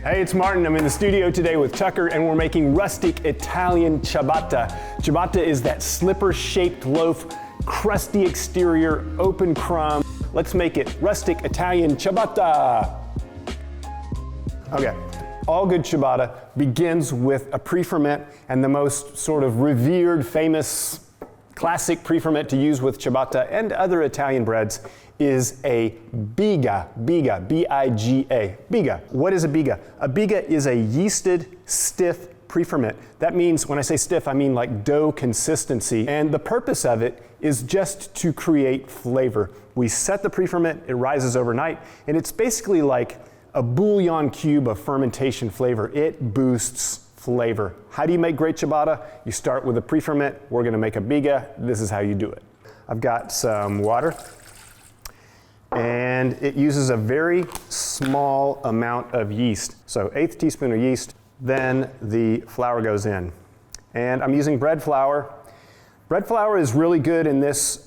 Hey, it's Martin. I'm in the studio today with Tucker and we're making rustic Italian ciabatta. Ciabatta is that slipper-shaped loaf, crusty exterior, open crumb. Let's make it rustic Italian ciabatta. Okay, all good ciabatta begins with a pre-ferment, and the most sort of revered, famous, classic pre-ferment to use with ciabatta and other Italian breads is a biga, B-I-G-A, biga. What is a biga? A biga is a yeasted, stiff pre-ferment. That means, when I say stiff, I mean like dough consistency. And the purpose of it is just to create flavor. We set the pre-ferment, it rises overnight, and it's basically like a bouillon cube of fermentation flavor. It boosts flavor. How do you make great ciabatta? You start with a pre-ferment. We're gonna make a biga. This is how you do it. I've got some water, and it uses a very small amount of yeast. So 1/8 teaspoon of yeast, then the flour goes in. And I'm using bread flour. Bread flour is really good in this,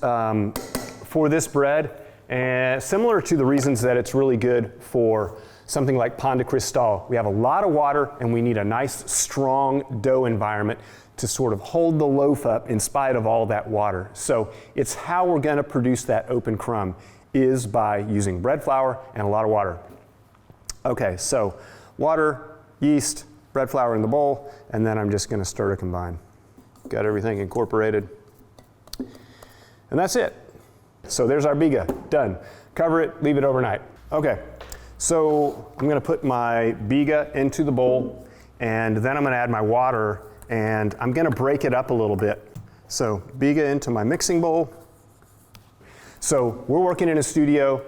for this bread, and similar to the reasons that it's really good for something like pan de cristal. We have a lot of water and we need a nice strong dough environment to sort of hold the loaf up in spite of all that water. So it's how we're gonna produce that open crumb, is by using bread flour and a lot of water. Okay, so water, yeast, bread flour in the bowl, and then I'm just gonna stir to combine. Got everything incorporated. And that's it. So there's our biga, done. Cover it, leave it overnight. Okay, so I'm gonna put my biga into the bowl, and then I'm gonna add my water, and I'm gonna break it up a little bit. So biga into my mixing bowl. So we're working in a studio.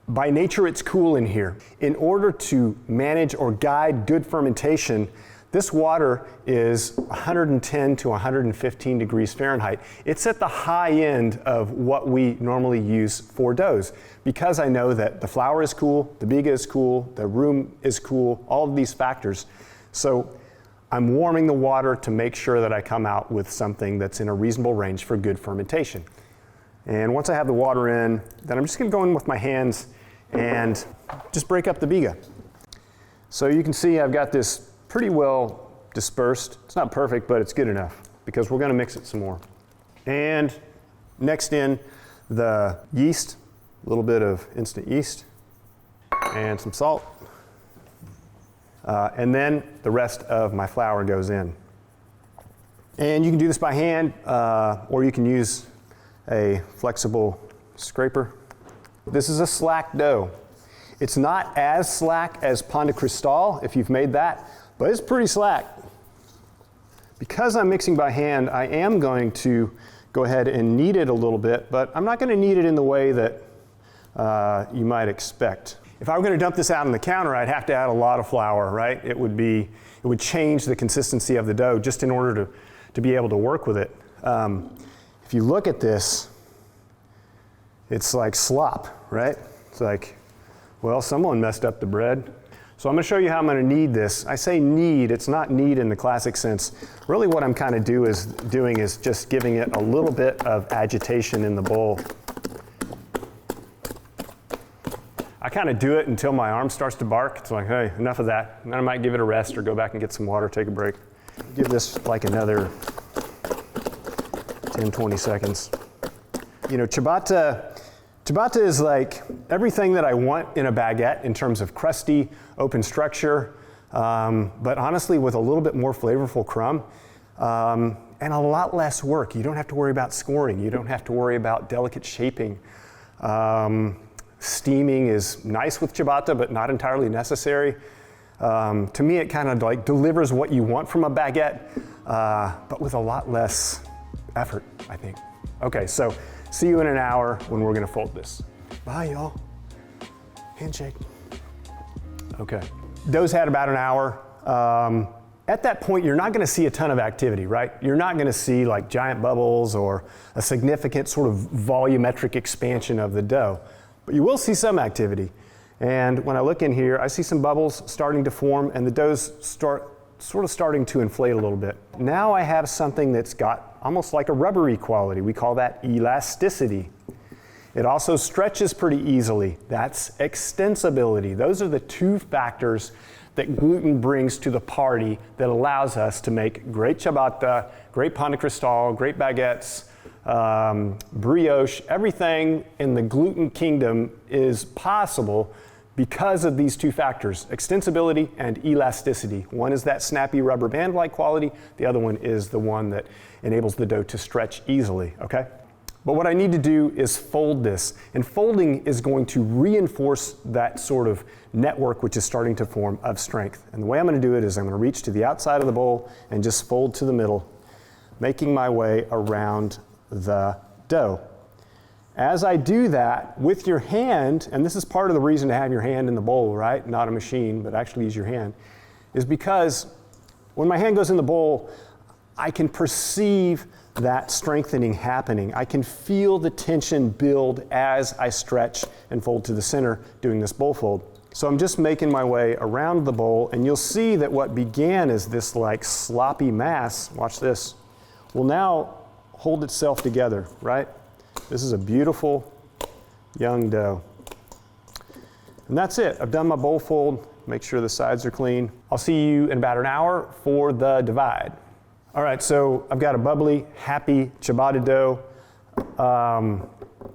By nature, it's cool in here. In order to manage or guide good fermentation, this water is 110 to 115 degrees Fahrenheit. It's at the high end of what we normally use for doughs, because I know that the flour is cool, the biga is cool, the room is cool, all of these factors. So I'm warming the water to make sure that I come out with something that's in a reasonable range for good fermentation. And once I have the water in, then I'm just gonna go in with my hands and just break up the biga. So you can see I've got this pretty well dispersed. It's not perfect, but it's good enough because we're gonna mix it some more. And next in the yeast, a little bit of instant yeast and some salt. And then the rest of my flour goes in. And you can do this by hand, or you can use a flexible scraper. This is a slack dough. It's not as slack as pan de cristal, if you've made that, but it's pretty slack. Because I'm mixing by hand, I am going to go ahead and knead it a little bit, but I'm not gonna knead it in the way that you might expect. If I were gonna dump this out on the counter, I'd have to add a lot of flour, right? It would change the consistency of the dough just in order to be able to work with it. If you look at this, it's like slop, right? It's like, well, someone messed up the bread. So I'm gonna show you how I'm gonna knead this. I say knead, it's not knead in the classic sense. Really what I'm kind of doing is just giving it a little bit of agitation in the bowl. I kind of do it until my arm starts to bark. It's like, hey, enough of that. And then I might give it a rest or go back and get some water, take a break. Give this like another 10, 20 seconds. You know, ciabatta is like everything that I want in a baguette in terms of crusty, open structure, but honestly with a little bit more flavorful crumb, and a lot less work. You don't have to worry about scoring. You don't have to worry about delicate shaping. Steaming is nice with ciabatta, but not entirely necessary. To me, it kind of like delivers what you want from a baguette, but with a lot less effort, I think. Okay, so see you in an hour when we're gonna fold this. Bye, y'all. Handshake. Okay, dough's had about an hour. At that point, you're not gonna see a ton of activity, right? You're not gonna see like giant bubbles or a significant sort of volumetric expansion of the dough, but you will see some activity. And when I look in here, I see some bubbles starting to form and the dough's sort of starting to inflate a little bit. Now I have something that's got almost like a rubbery quality. We call that elasticity. It also stretches pretty easily. That's extensibility. Those are the two factors that gluten brings to the party that allows us to make great ciabatta, great pan de cristal, great baguettes, brioche. Everything in the gluten kingdom is possible because of these two factors, extensibility and elasticity. One is that snappy rubber band-like quality. The other one is the one that enables the dough to stretch easily, okay? But what I need to do is fold this. And folding is going to reinforce that sort of network which is starting to form of strength. And the way I'm going to do it is I'm going to reach to the outside of the bowl and just fold to the middle, making my way around the dough. As I do that with your hand, and this is part of the reason to have your hand in the bowl, right? Not a machine, but actually use your hand, is because when my hand goes in the bowl, I can perceive that strengthening happening. I can feel the tension build as I stretch and fold to the center doing this bowl fold. So I'm just making my way around the bowl, and you'll see that what began as this like sloppy mass, watch this, will now hold itself together, right? This is a beautiful young dough. And that's it. I've done my bowl fold. Make sure the sides are clean. I'll see you in about an hour for the divide. All right, so I've got a bubbly, happy ciabatta dough.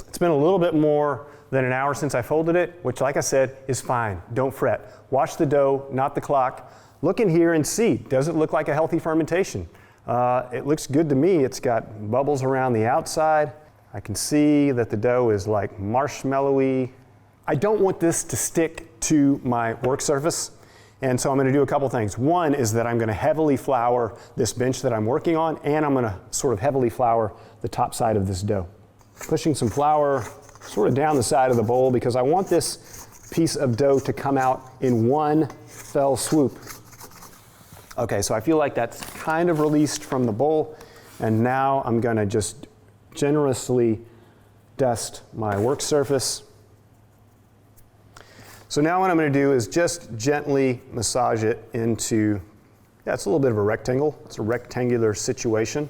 It's been a little bit more than an hour since I folded it, which, like I said, is fine. Don't fret. Watch the dough, not the clock. Look in here and see, does it look like a healthy fermentation? It looks good to me. It's got bubbles around the outside. I can see that the dough is like marshmallowy. I don't want this to stick to my work surface, and so I'm going to do a couple things. One is that I'm going to heavily flour this bench that I'm working on, and I'm going to sort of heavily flour the top side of this dough. Pushing some flour sort of down the side of the bowl because I want this piece of dough to come out in one fell swoop. Okay, so I feel like that's kind of released from the bowl, and now I'm going to just generously dust my work surface. So now what I'm going to do is just gently massage it into, it's a little bit of a rectangle. It's a rectangular situation.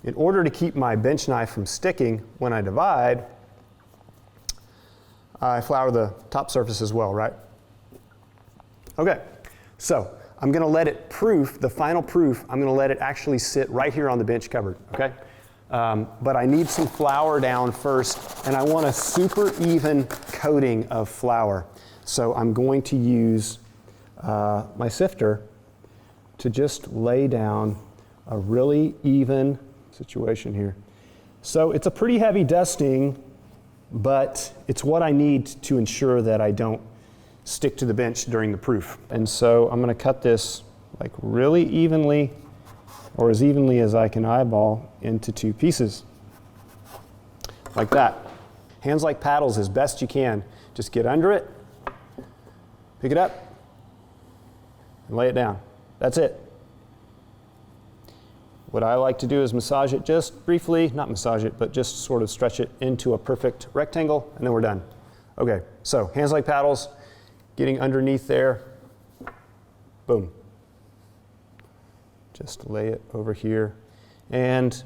In order to keep my bench knife from sticking when I divide, I flour the top surface as well, right? Okay, so I'm going to let it proof, the final proof, I'm going to let it actually sit right here on the bench cupboard, okay? But I need some flour down first, and I want a super even coating of flour. So I'm going to use my sifter to just lay down a really even situation here. So it's a pretty heavy dusting, but it's what I need to ensure that I don't stick to the bench during the proof. And so I'm going to cut this like really evenly, or as evenly as I can eyeball, into two pieces, like that. Hands like paddles as best you can. Just get under it, pick it up, and lay it down. That's it. What I like to do is massage it just briefly, not massage it, but just sort of stretch it into a perfect rectangle, and then we're done. Okay, so hands like paddles, getting underneath there, boom. Just lay it over here and,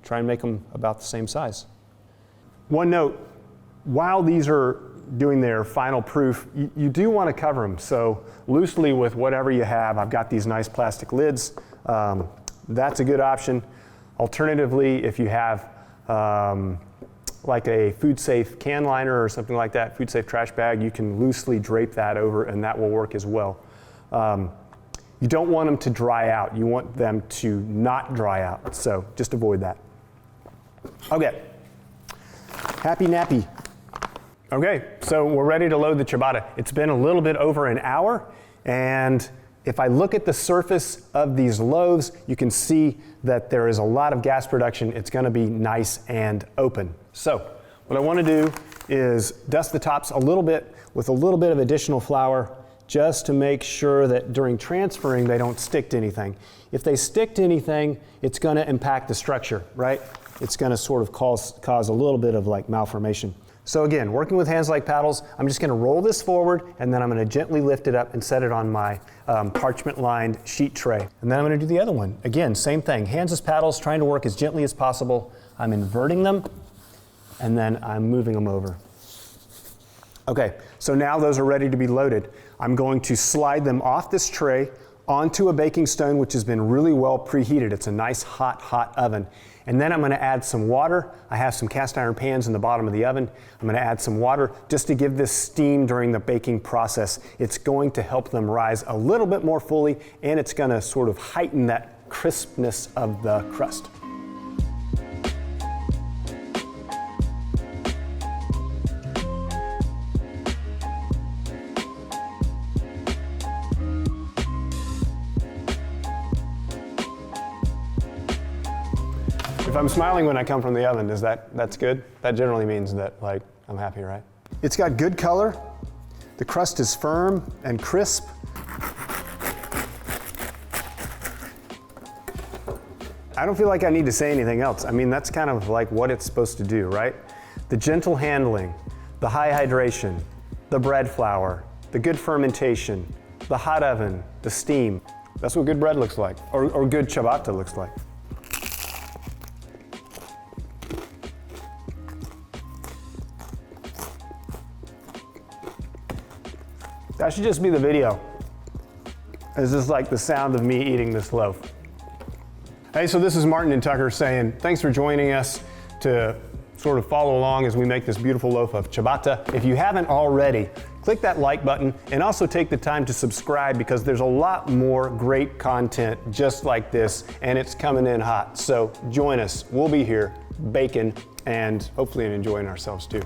try and make them about the same size. One note, while these are doing their final proof, you do want to cover them. So loosely with whatever you have. I've got these nice plastic lids. That's a good option. Alternatively, if you have like a food safe can liner or something like that, food safe trash bag, you can loosely drape that over and that will work as well. You don't want them to dry out. You want them to not dry out. So just avoid that. Okay. Happy nappy. Okay, so we're ready to load the ciabatta. It's been a little bit over an hour, and if I look at the surface of these loaves, you can see that there is a lot of gas production. It's going to be nice and open. So what I want to do is dust the tops a little bit with a little bit of additional flour, just to make sure that during transferring they don't stick to anything. If they stick to anything, it's going to impact the structure, right? It's going to sort of cause a little bit of like malformation. So again, working with hands like paddles, I'm just going to roll this forward, and then I'm going to gently lift it up and set it on my parchment-lined sheet tray. And then I'm going to do the other one. Again, same thing, hands as paddles, trying to work as gently as possible. I'm inverting them, and then I'm moving them over. Okay, so now those are ready to be loaded. I'm going to slide them off this tray onto a baking stone which has been really well preheated. It's a nice hot oven. And then I'm going to add some water. I have some cast iron pans in the bottom of the oven. I'm going to add some water just to give this steam during the baking process. It's going to help them rise a little bit more fully, and it's going to sort of heighten that crispness of the crust. If I'm smiling when I come from the oven, that's good? That generally means that, like, I'm happy, right? It's got good color. The crust is firm and crisp. I don't feel like I need to say anything else. I mean, that's kind of like what it's supposed to do, right? The gentle handling, the high hydration, the bread flour, the good fermentation, the hot oven, the steam. That's what good bread looks like, or good ciabatta looks like. That should just be the video. It's just like the sound of me eating this loaf. Hey, so this is Martin and Tucker saying thanks for joining us to sort of follow along as we make this beautiful loaf of ciabatta. If you haven't already, click that like button and also take the time to subscribe because there's a lot more great content just like this and it's coming in hot. So join us. We'll be here baking and hopefully enjoying ourselves too.